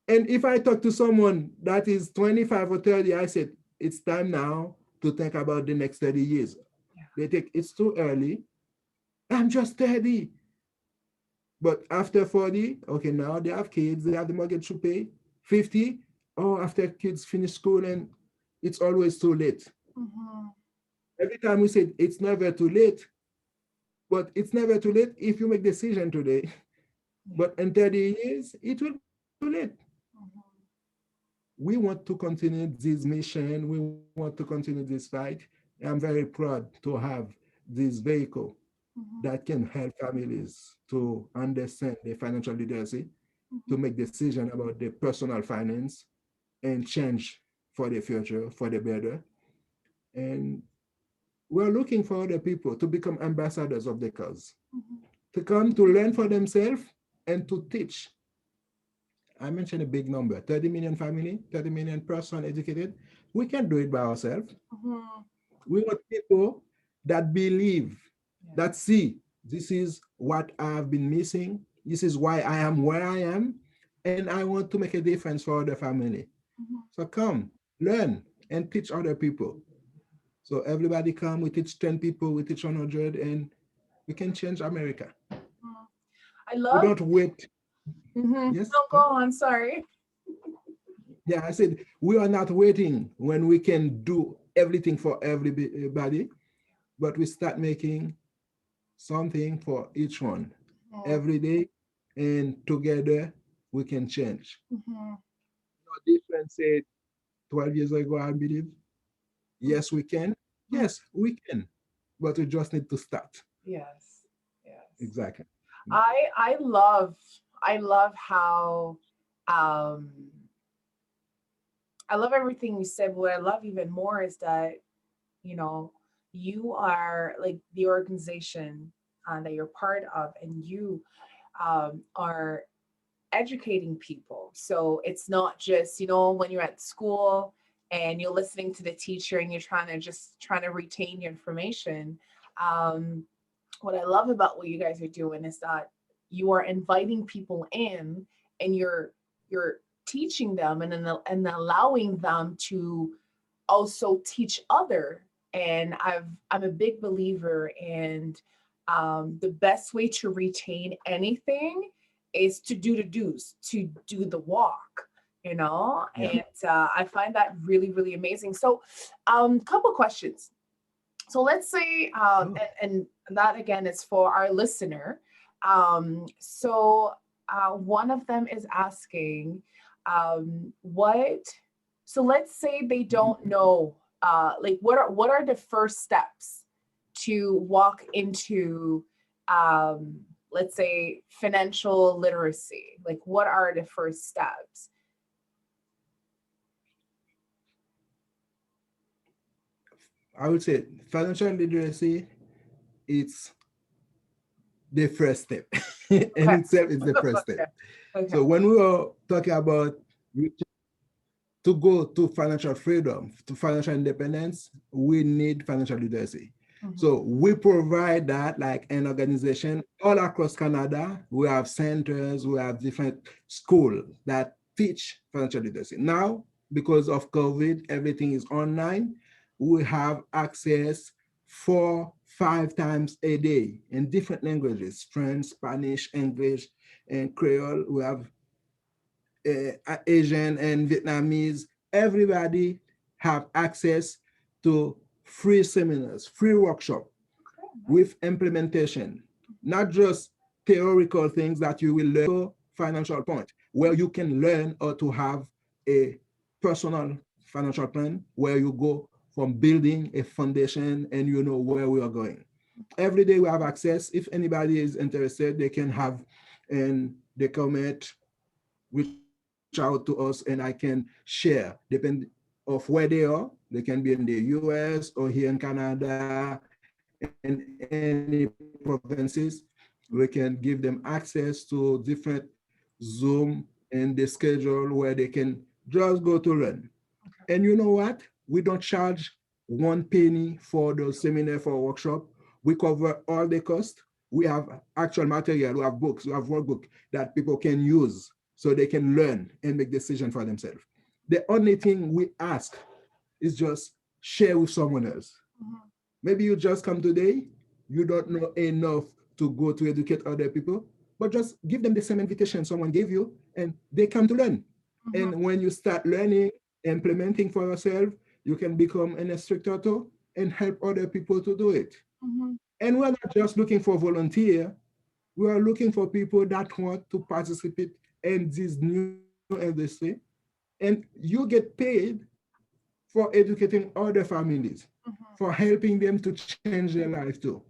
And if I talk to someone that is 25 or 30, I said, it's time now to think about the next 30 years. Yeah. They think it's too early. I'm just 30. But after 40, okay, now they have kids, they have the mortgage to pay. 50, oh, after kids finish school, and it's always too late. Mhm. Every time we say it's never too late, but it's never too late if you make decision today. Yeah. But in 30 years, it will be too late. Mhm. We want to continue this mission. We want to continue this fight. I'm very proud to have this vehicle Mhm. that can help families to understand their financial literacy, to Mhm. make decisions about their personal finance and change for the future, for the better. And we're looking for other people to become ambassadors of the cause, Mhm. to come to learn for themselves and to teach. I mentioned a big number, 30 million family, 30 million person educated. We can't do it by ourselves. Mhm. We want people that believe, Yeah. that see, this is what I have been missing. This is why I am where I am. And I want to make a difference for other family. Mhm. So come, learn, and teach other people. So everybody come, we teach 10 people, we teach 100, and we can change America. Mhm. I We love. don't wait. Yes? No, go on. Sorry. Yeah, I said, we are not waiting when we can do everything for everybody, but we start making something for each one Mhm. every day, and together we can change. Mhm. No different said 12 years ago, I believe. Yes, we can. Mhm. Yes, we can. But we just need to start. Yes. Yes. Exactly. I love how um I love everything you said. But what I love even more is that, you know, you are like the organization that you're part of, and you are educating people. So it's not just, when you're at school and you're listening to the teacher and you're trying to retain your information. Um, what I love about what you guys are doing is that you are inviting people in, and you're teaching them, and allowing them to also teach other. And I'm a big believer in, the best way to retain anything is to do the do's, to do the walk. Yeah. And I find that really, really amazing. So, couple questions. So let's say, Oh, and that again is for our listener. So one of them is asking, what? So let's say they don't know, like what are the first steps to walk into, um, let's say, financial literacy? Like, what are the first steps? I would say financial literacy, it's the first step. In Okay. itself, it's the first step. Okay. Okay. So when we are talking about to go to financial freedom, to financial independence, we need financial literacy. Mhm. So we provide that like an organization all across Canada. We have centers, we have different schools that teach financial literacy. Now, because of COVID, everything is online. We have access 4, 5 times a day in different languages, French, Spanish, English, and Creole. We have Asian and Vietnamese. Everybody have access to free seminars, free workshop with implementation, not just theoretical things that you will learn. Financial point where you can learn how to have a personal financial plan where you go from building a foundation and you know where we are going. Every day we have access. If anybody is interested, they can have and they comment, reach out to us, and I can share, depend of where they are. They can be in the US or here in Canada, in any provinces. We can give them access to different Zoom and the schedule where they can just go to learn. And you know what? We don't charge 1 penny for the seminar, for a workshop. We cover all the cost. We have actual material, we have books, we have workbook that people can use so they can learn and make decisions for themselves. The only thing we ask is just share with someone else. Maybe you just come today, you don't know enough to go to educate other people, but just give them the same invitation someone gave you and they come to learn. And when you start learning, implementing for yourself, you can become an instructor too and help other people to do it. And we're not just looking for volunteer, we are looking for people that want to participate in this new industry. And you get paid for educating other families, for helping them to change their life too.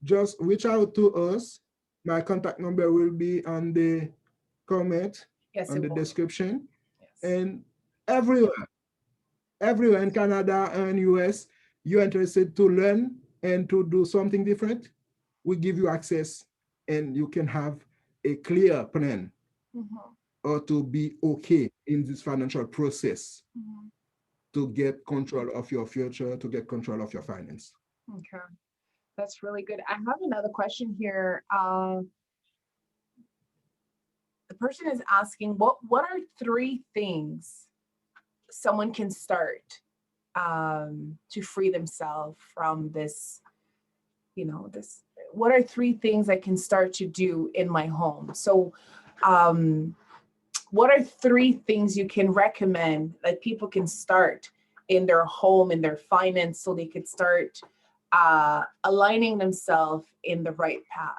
Just reach out to us. My contact number will be on the comment, Yes, on it the will. description. Yes. And everywhere, everywhere in Canada and US, you're interested to learn and to do something different, we give you access and you can have a clear plan or to be okay in this financial process to get control of your future, to get control of your finance. Okay, that's really good. I have another question here. The person is asking, what are 3 things someone can start to free themselves from this, this, what are 3 things I can start to do in my home? So what are 3 things you can recommend that people can start in their home, in their finance, so they could start aligning themselves in the right path?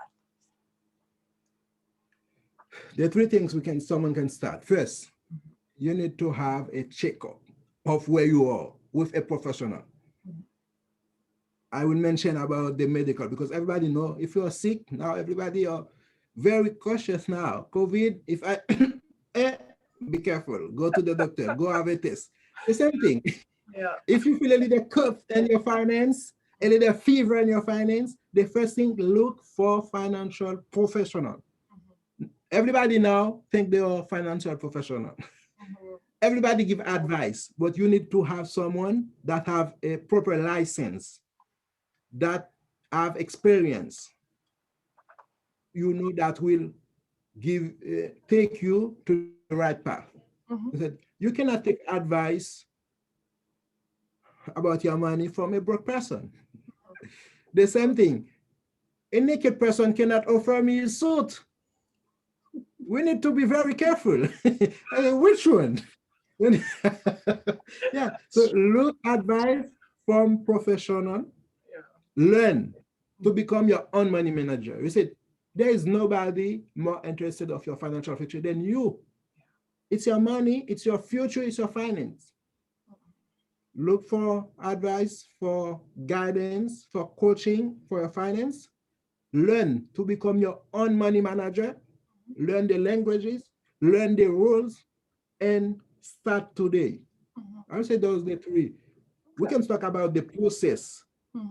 There are 3 things someone can start. First, you need to have a checkup of where you are with a professional. I will mention about the medical because everybody know if you're sick now, everybody are very cautious now. COVID, if I be careful, go to the doctor, go have a test. The same thing. Yeah. If you feel a little cough in your finance, a little fever in your finance, the first thing, look for financial professional. Everybody now think they are financial professional. Everybody give advice, but you need to have someone that have a proper license, that have experience, you know, that will give take you to the right path. You cannot take advice about your money from a broke person. The same thing, a naked person cannot offer me a suit. We need to be very careful. Which one? Yeah, so look advice from professional, learn to become your own money manager. You said there is nobody more interested of your financial future than you. It's your money, it's your future, it's your finance. Look for advice, for guidance, for coaching for your finance. Learn to become your own money manager. Learn the languages, learn the rules, and start today. I would say those are the 3. We can talk about the process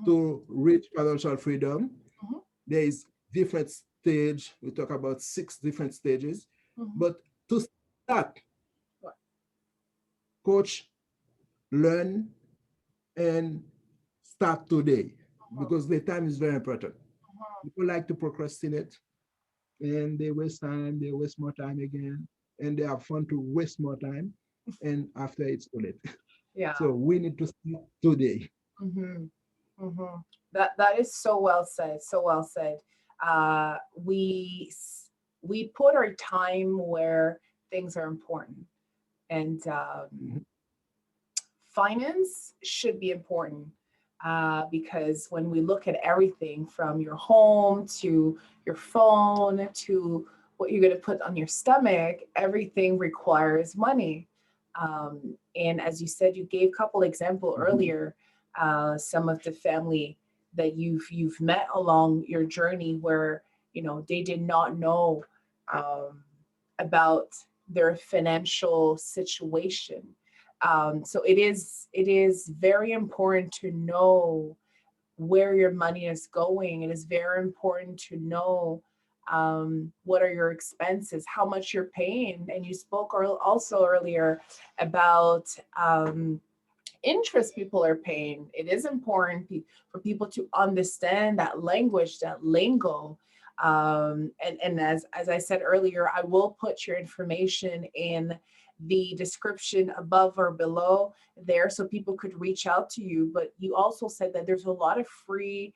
to reach financial freedom. There is different stage. We talk about 6 different stages. But to start, coach, learn, and start today because the time is very important. People like to procrastinate and they waste time, they waste more time again, and they have fun to waste more time. And after it's too late. Yeah. So we need to start today. That is so well said. So well said. Uh, we we put our time where things are important, and Mhm. finance should be important, because when we look at everything from your home to your phone to what you're going to put on your stomach, everything requires money. And as you said, you gave a couple example Mhm. earlier, some of the family that you've met along your journey where they did not know um, about their financial situation. So it is very important to know where your money is going. It is very important to know what are your expenses, how much you're paying. And you spoke also earlier about interest people are paying. It is important for people to understand that language, that lingo. And as I said earlier, I will put your information in the description above or below there so people could reach out to you. But you also said that there's a lot of free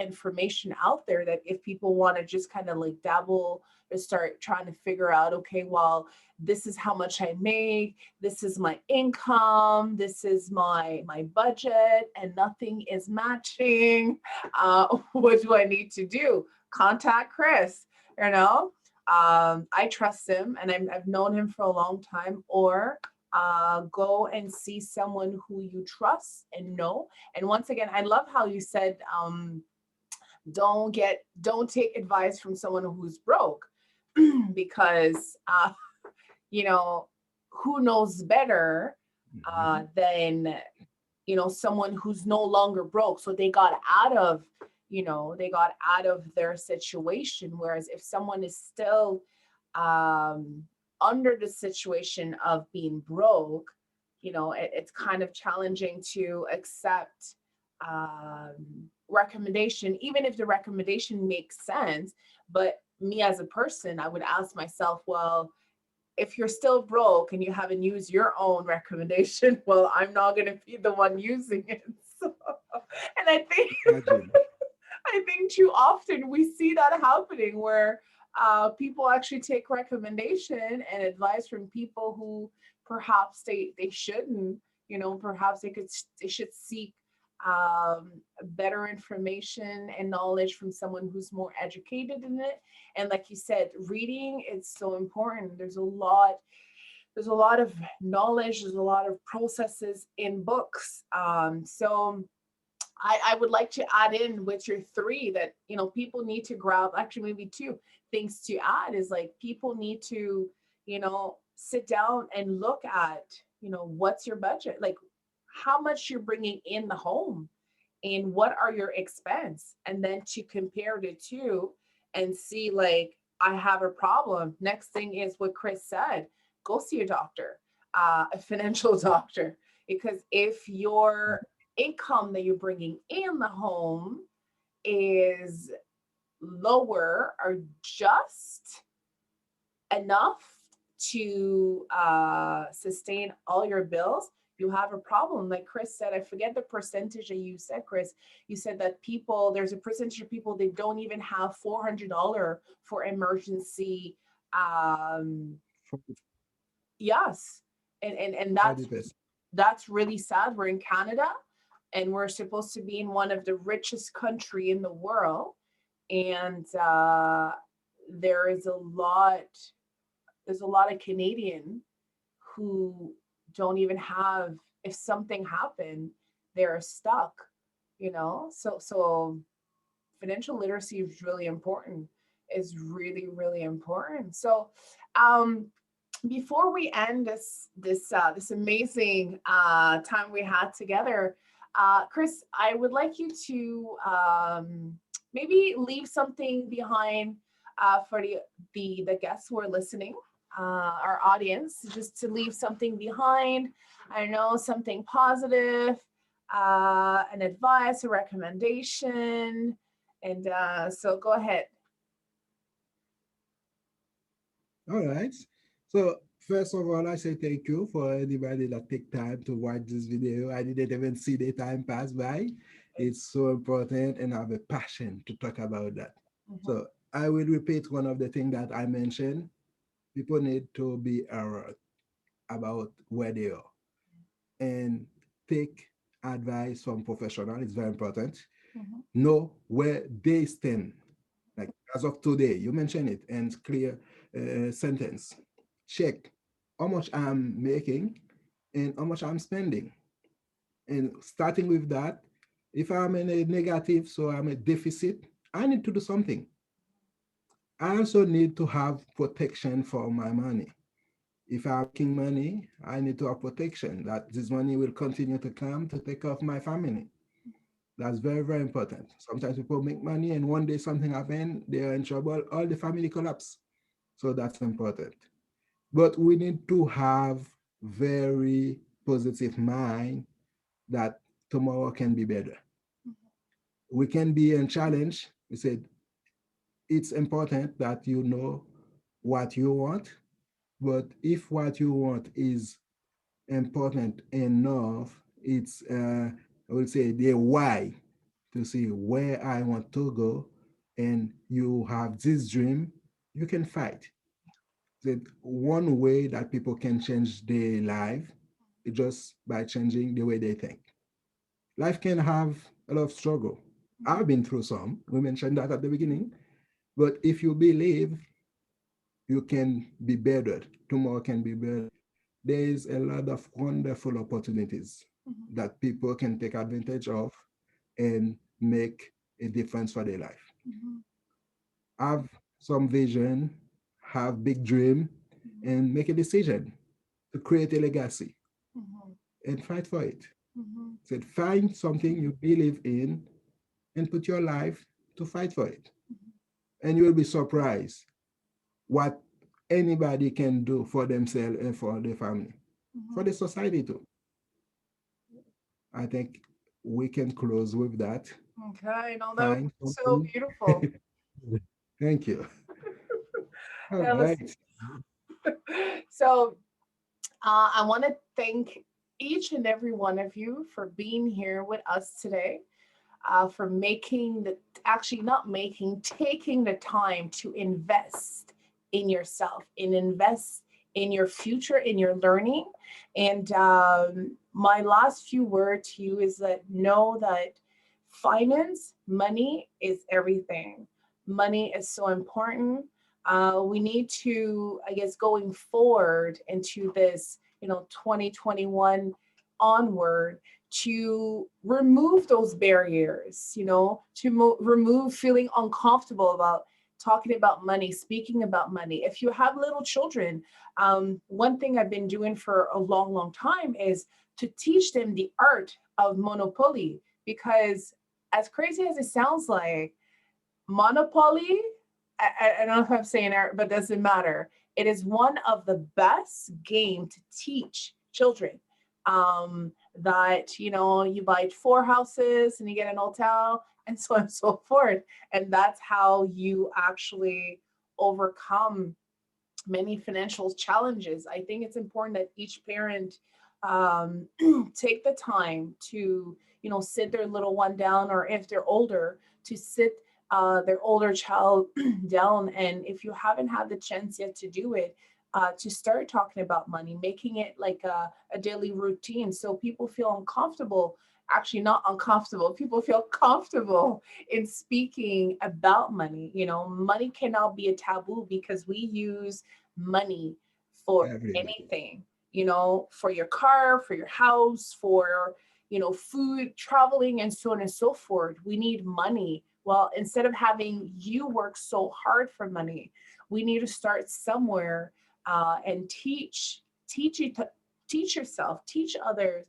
information out there that if people want to just kind of like dabble or start trying to figure out, okay, well, this is how much I make, this is my income, this is my budget, and nothing is matching. What do I need to do? Contact Chris. you know I trust him, and I've known him for a long time. Or go and see someone who you trust and know. And once again, I love how you said, don't take advice from someone who's broke, because you know, who knows better Mhm. than someone who's no longer broke. So they got out of their situation. Whereas if someone is still um, under the situation of being broke, it's kind of challenging to accept recommendation, even if the recommendation makes sense. But me as a person, I would ask myself, well, if you're still broke and you haven't used your own recommendation, well, I'm not going to be the one using it. So, and Imagine. I think too often we see that happening where people actually take recommendation and advice from people who perhaps they shouldn't. Perhaps they should seek better information and knowledge from someone who's more educated in it. And like you said, reading is so important. There's a lot of knowledge, there's a lot of processes in books. So I would like to add in with your three that people need to grab, actually maybe two things to add is like people need to sit down and look at what's your budget, like how much you're bringing in the home and what are your expense, and then to compare the two and see, like, I have a problem. Next thing is what Chris said, go see a doctor, a financial doctor, because if your income that you're bringing in the home is lower or just enough to sustain all your bills, you have a problem. Like Chris said, I forget the percentage that you said, Chris. You said that there's a percentage of people they don't even have $400 for emergency. Um, For yes, and 40%. that's really sad. We're in Canada, and we're supposed to be in one of the richest country in the world, and there is a lot there's a lot of Canadian who don't even have, if something happened, they're stuck, So financial literacy is really important, is really, really important. So um before we end this amazing time we had together, Chris, I would like you to maybe leave something behind for the guests who are listening, our audience, just to leave something behind. I know something positive, an advice, a recommendation, and so go ahead. All right. So first of all, I say thank you for anybody that take time to watch this video. I didn't even see the time pass by. It's so important, and I have a passion to talk about that. Mhm. So I will repeat one of the things that I mentioned. People need to be aware about where they are and take advice from professional. It's very important. Mhm. Know where they stand. Like as of today, you mentioned it and clear sentence. Check how much I'm making and how much I'm spending. And starting with that, if I'm in a negative, so I'm a deficit, I need to do something. I also need to have protection for my money. If I'm making money, I need to have protection that this money will continue to come to take care of my family. That's very, very important. Sometimes people make money and one day something happens, they're in trouble, all the family collapse. So that's important. But we need to have very positive mind that tomorrow can be better. We can be in challenge. We said it's important that you know what you want, but if what you want is important enough, it's I would say the why to see where I want to go, and you have this dream, you can fight. That one way that people can change their life is just by changing the way they think. Life can have a lot of struggle. I've been through some. We mentioned that at the beginning. But if you believe you can be better, tomorrow can be better, there is a lot of wonderful opportunities Mhm. that people can take advantage of and make a difference for their life. Mhm. Have some vision, have big dream, Mhm. and make a decision to create a legacy Mhm. and fight for it. Mhm. Said find something you believe in and put your life to fight for it. And you will be surprised what anybody can do for themselves and for their family, for Mhm. the society too. I think we can close with that. Okay, no, that was Find so something. beautiful. Thank you. All That was right. so. I want to thank each and every one of you for being here with us today, for making the actually not making, taking the time to invest in yourself, and invest in your future, in your learning. And my last few words to you is that know that finance, money is everything. Money is so important. We need to, I guess, going forward into this, 2021 onward, to remove those barriers, to remove feeling uncomfortable about talking about money, speaking about money. If you have little children, one thing I've been doing for a long, long time is to teach them the art of monopoly, because as crazy as it sounds like, Monopoly, I don't know if I'm saying it, but doesn't matter. It is one of the best game to teach children. That you buy four houses and you get an hotel and so on and so forth, and that's how you actually overcome many financial challenges. I think it's important that each parent um, take the time to, sit their little one down, or if they're older, to sit their older child down. And if you haven't had the chance yet to do it, to start talking about money, making it like a daily routine so people feel uncomfortable. Actually, not uncomfortable. People feel comfortable in speaking about money. Money cannot be a taboo because we use money for Every day. anything, for your car, for your house, for, food, traveling, and so on and so forth. We need money. Well, instead of having you work so hard for money, we need to start somewhere, and teach yourself, teach others,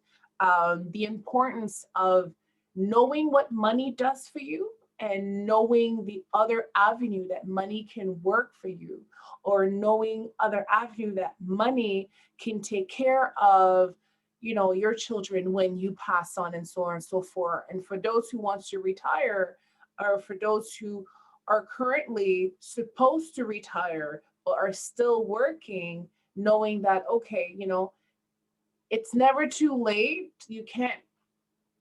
the importance of knowing what money does for you, and knowing the other avenue that money can work for you, or knowing other avenue that money can take care of, your children when you pass on, and so on and so forth. And for those who want to retire, or for those who are currently supposed to retire but are still working, knowing that, okay, it's never too late. You can't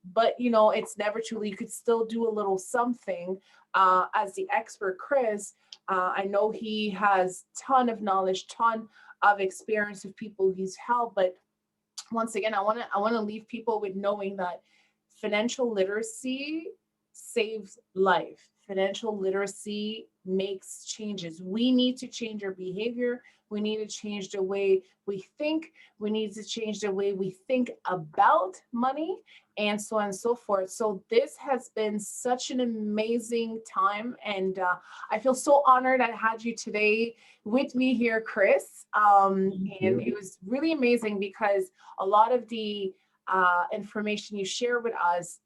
but it's never too late. You could still do a little something. As the expert Chris, I know he has ton of knowledge, ton of experience of people he's helped. But once again, I want to leave people with knowing that financial literacy saves life. Financial literacy makes changes. We need to change our behavior. We need to change the way we think. We need to change the way we think about money, and so on and so forth. So this has been such an amazing time, and I feel so honored I had you today with me here, Chris. And it was really amazing because a lot of the information you share with us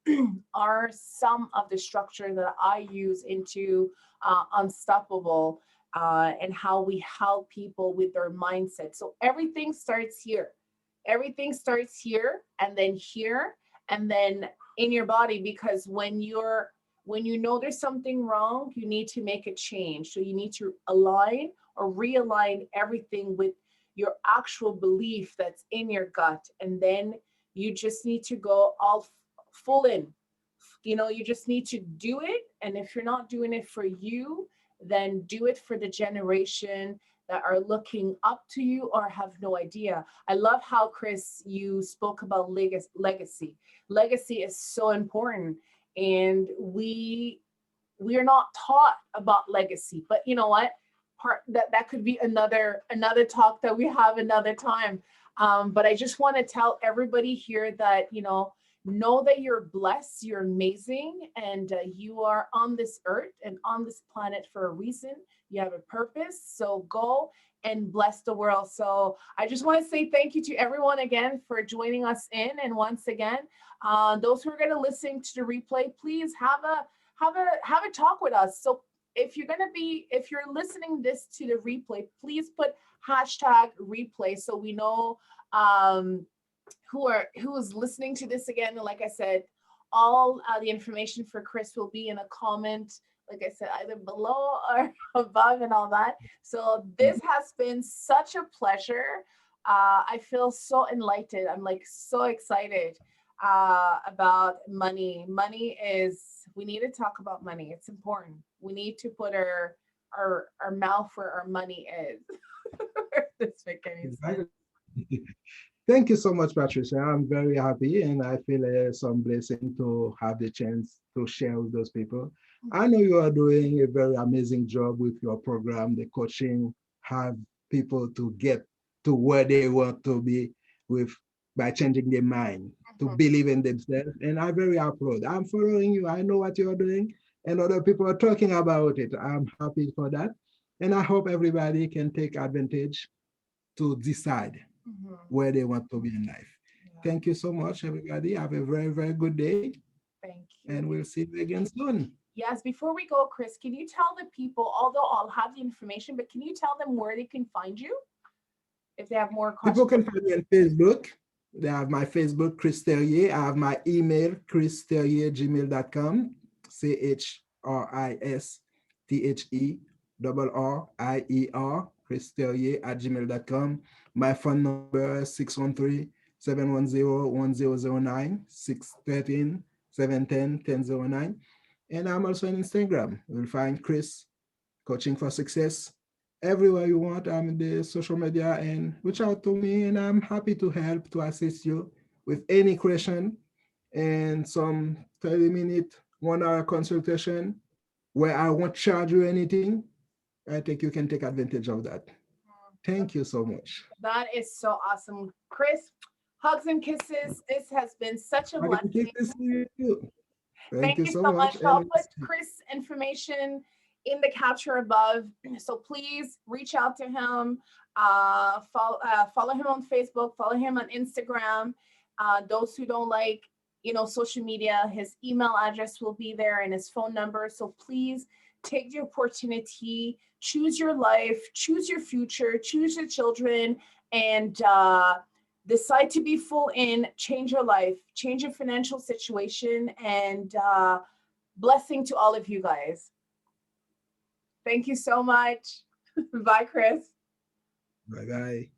are some of the structure that I use into Unstoppable, and how we help people with their mindset. So everything starts here. Everything starts here, and then in your body, because when you know there's something wrong, you need to make a change. So you need to align or realign everything with your actual belief that's in your gut. And then you just need to go all full in. You just need to do it. And if you're not doing it for you, then do it for the generation that are looking up to you or have no idea. I love how, Chris, you spoke about legacy. Legacy is so important. And we are not taught about legacy. But you know what? That could be another talk that we have another time. But I just want to tell everybody here that know that you're blessed, you're amazing, and you are on this earth and on this planet for a reason. You have a purpose. So go and bless the world. So I just want to say thank you to everyone again for joining us in. And once again, those who are going to listen to the replay, please have a talk with us. So if you're listening this to the replay, please put #replay so we know who is listening to this again. And like I said, all the information for Chris will be in a comment, like I said, either below or above and all that. So this has been such a pleasure. I feel so enlightened. I'm like so excited about money. We need to talk about money. It's important. We need to put our mouth where our money is. This makes any sense. Thank you so much, Patricia. I'm very happy, and I feel some blessing to have the chance to share with those people. I know you are doing a very amazing job with your program, the coaching, have people to get to where they want to be with by changing their mind, to believe in themselves. And I very applaud. I'm following you. I know what you're doing, and other people are talking about it. I'm happy for that. And I hope everybody can take advantage to decide where they want to be in life. Yeah. Thank you so much, everybody. Have a very, very good day. Thank you. And we'll see you again soon. Yes, before we go, Chris, can you tell the people, although I'll have the information, but can you tell them where they can find you if they have more questions? People can find me on Facebook. They have my Facebook, Chris Terrier. I have my email, christerrier@gmail.com, CHRISTHERRIER, christerrier@gmail.com. My phone number, 613-710-1009, 613-710-1009. And I'm also on Instagram. You'll find Chris Coaching for Success. Everywhere you want, I'm in the social media, and reach out to me, and I'm happy to help to assist you with any question and some 30-minute, 1-hour consultation where I won't charge you anything. I think you can take advantage of that. Thank you so much. That is so awesome. Chris, hugs and kisses. This has been such a blessing. Thank you so much. I'll put Chris' information in the capture above. So please reach out to him. Follow him on Facebook. Follow him on Instagram. Those who don't like, social media, his email address will be there and his phone number. So please take the opportunity, choose your life, choose your future, choose your children, and decide to be full in, change your life, change your financial situation, and blessing to all of you guys. Thank you so much. Bye, Chris. Bye-bye.